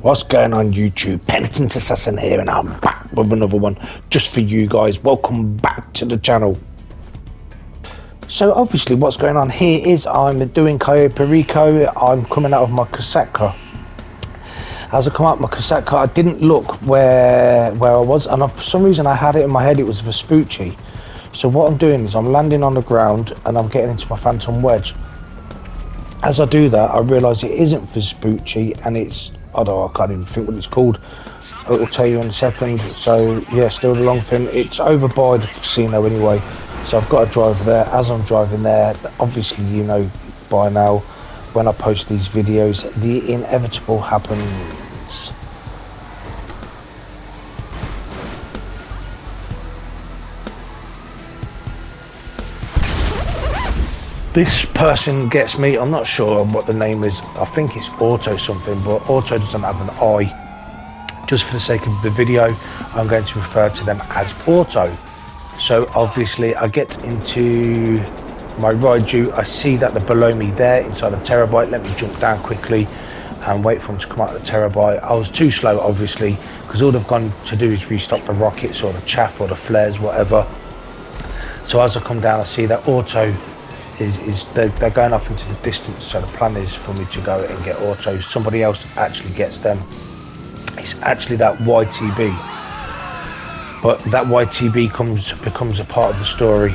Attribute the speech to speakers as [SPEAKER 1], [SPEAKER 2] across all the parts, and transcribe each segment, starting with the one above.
[SPEAKER 1] What's going on YouTube? Penitent Assassin here, and I'm back with another one just for you guys. Welcome back to the channel. So obviously what's going on here is I'm doing Cayo Perico. I'm coming out of my Kosatka. As I come out of my Kosatka, I didn't look where I was, and for some reason I had it in my head it was Vespucci. So what I'm doing is I'm landing on the ground and I'm getting into my Phantom Wedge. As I do that, I realise it isn't Vespucci, and it's, I can't even think what it's called. It will tell you in a second. So yeah, still the long thing. It's over by the casino anyway. So I've got to drive there. As I'm driving there, obviously you know by now, when I post these videos, the inevitable happens. This person gets me, I'm not sure what the name is, I think it's Auto something, but Auto doesn't have an I. Just for the sake of the video, I'm going to refer to them as Auto. So obviously I get into my Raiju, I see that they're below me there inside the Terabyte. Let me jump down quickly and wait for them to come out of the Terabyte. I was too slow obviously, because all they've gone to do is restock the rockets or the chaff or the flares, whatever. So as I come down, I see that Auto they're going off into the distance, so the plan is for me to go and get Auto. Somebody else actually gets them. It's actually that YTB, but that YTB becomes a part of the story.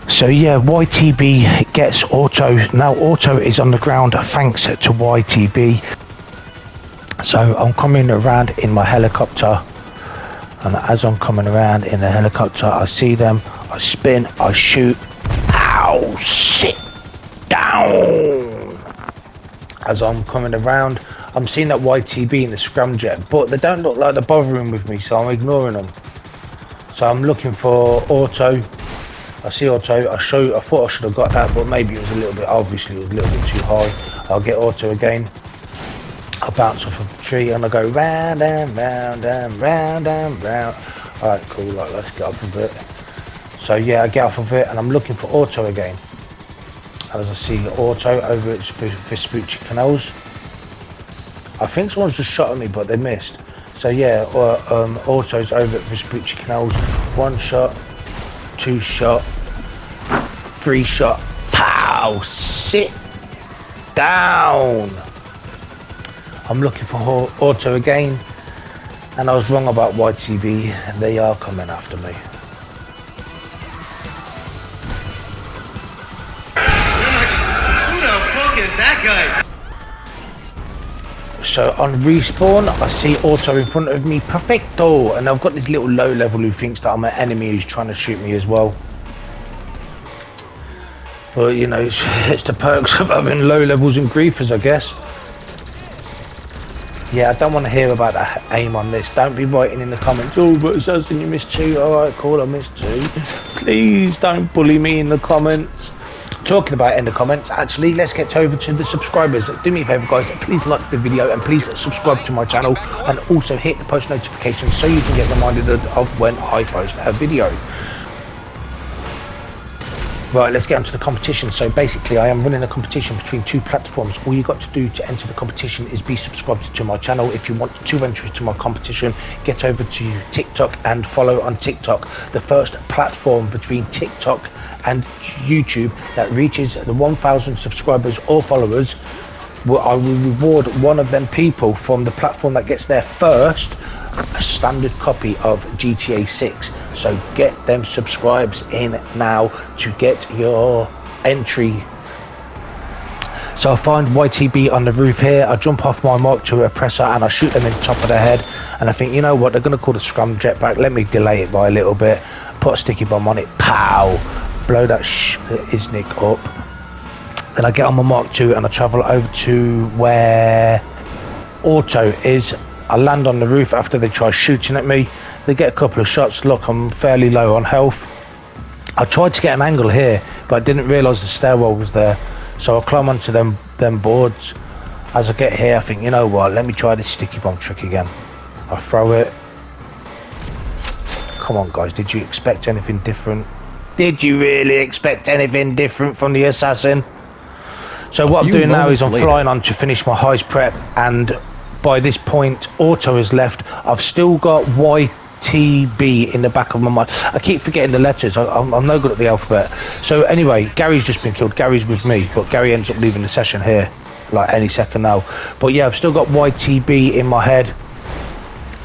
[SPEAKER 1] So yeah, YTB gets Auto. Now Auto is on the ground thanks to YTB. So I'm coming around in my helicopter, and as I'm coming around in the helicopter, I see them, I spin, I shoot, ow, sit down. As I'm coming around, I'm seeing that YTB in the scramjet, but they don't look like they're bothering with me, so I'm ignoring them. So I'm looking for Auto. I see Auto, I thought I should have got that, but maybe it was a little bit, obviously it was a little bit too high. I'll get Auto again. I bounce off of the tree and I go round and round and round and round. Alright, cool, like, let's get off of it. So yeah, I get off of it and I'm looking for Auto again. As I see Auto over at Vespucci Canals. I think someone's just shot at me, but they missed. So yeah, Auto's over at Vespucci Canals. 1 shot, 2 shot, 3 shot, pow, sit down. I'm looking for Auto again, and I was wrong about YTB, and they are coming after me.
[SPEAKER 2] Who the fuck is that guy?
[SPEAKER 1] So on respawn, I see Auto in front of me, perfecto, and I've got this little low level who thinks that I'm an enemy who's trying to shoot me as well. But you know, it's the perks of having low levels and griefers, I guess. Yeah, I don't want to hear about the aim on this. Don't be writing in the comments, oh, but Assassin, you missed 2. Alright, cool, I missed 2. Please don't bully me in the comments. Talking about in the comments, actually, let's get over to the subscribers. Do me a favour, guys, please like the video and please subscribe to my channel, and also hit the post notifications so you can get reminded of when I post a video. Right, let's get onto the competition. So basically I am running a competition between 2 platforms. All you got to do to enter the competition is be subscribed to my channel. If you want 2 entries to my competition, get over to TikTok and follow on TikTok. The first platform between TikTok and YouTube that reaches the 1,000 subscribers or followers, I will reward one of them people from the platform that gets there first a standard copy of GTA 6. So get them subscribes in now to get your entry. So I find YTB on the roof here. I jump off my Mark II oppressor and I shoot them in the top of the head, and I think, you know what, they're going to call the scramjet back, let me delay it by a little bit, put a sticky bomb on it, pow, blow that Isnik up. Then I get on my Mark II and I travel over to where Auto is. I land on the roof after they try shooting at me. They get a couple of shots. Look, I'm fairly low on health. I tried to get an angle here, but I didn't realise the stairwell was there. So I climb onto them boards. As I get here, I think, you know what, let me try this sticky bomb trick again. I throw it. Come on, guys, did you expect anything different? Did you really expect anything different from the Assassin? So what I'm doing now is I'm flying on to finish my heist prep, and by this point, Auto has left. I've still got YTB in the back of my mind. I keep forgetting the letters. I'm no good at the alphabet. So anyway, Gary's just been killed. Gary's with me, but Gary ends up leaving the session here, like any second now. But yeah, I've still got YTB in my head,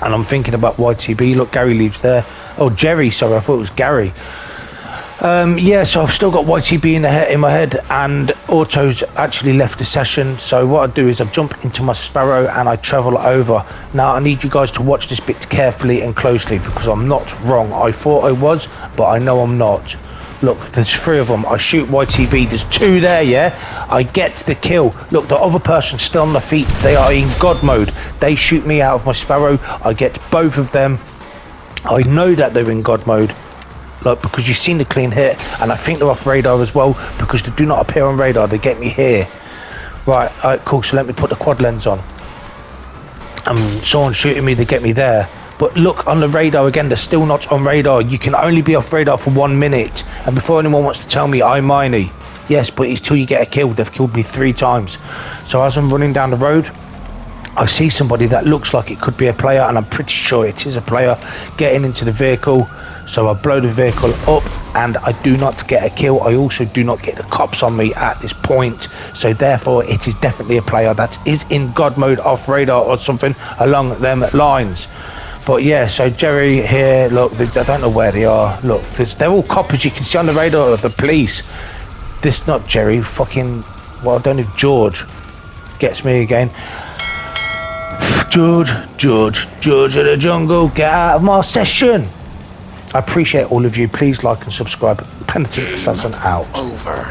[SPEAKER 1] and I'm thinking about YTB. Look, Gary leaves there. Oh, Jerry, sorry, I thought it was Gary. Yeah, so I've still got YTB in my head, and Auto's actually left the session. So what I do is I jump into my Sparrow and I travel over. Now I need you guys to watch this bit carefully and closely, because I'm not wrong. I thought I was, but I know I'm not. Look, there's 3 of them. I shoot YTB. There's 2 there, yeah? I get the kill. Look, the other person's still on their feet. They are in God mode. They shoot me out of my Sparrow. I get both of them. I know that they're in God mode. Look, because you've seen the clean hit, and I think they're off radar as well, because they do not appear on radar. They get me here. Right, cool. So let me put the quad lens on. Someone's shooting me. They get me there. But look, on the radar again, they're still not on radar. You can only be off radar for 1 minute. And before anyone wants to tell me I'm miney, yes, but it's till you get a kill. They've killed me 3 times. So as I'm running down the road, I see somebody that looks like it could be a player, and I'm pretty sure it is a player, getting into the vehicle. So I blow the vehicle up, and I do not get a kill. I also do not get the cops on me at this point. So therefore, it is definitely a player that is in God mode, off radar or something along them lines. But yeah, so Jerry here, look, I don't know where they are. Look, they're all coppers. You can see on the radar of the police. This, not Jerry, fucking, well, I don't know if George gets me again. George of the jungle, get out of my session. I appreciate all of you. Please like and subscribe. Penitent Assassin out.
[SPEAKER 3] Over.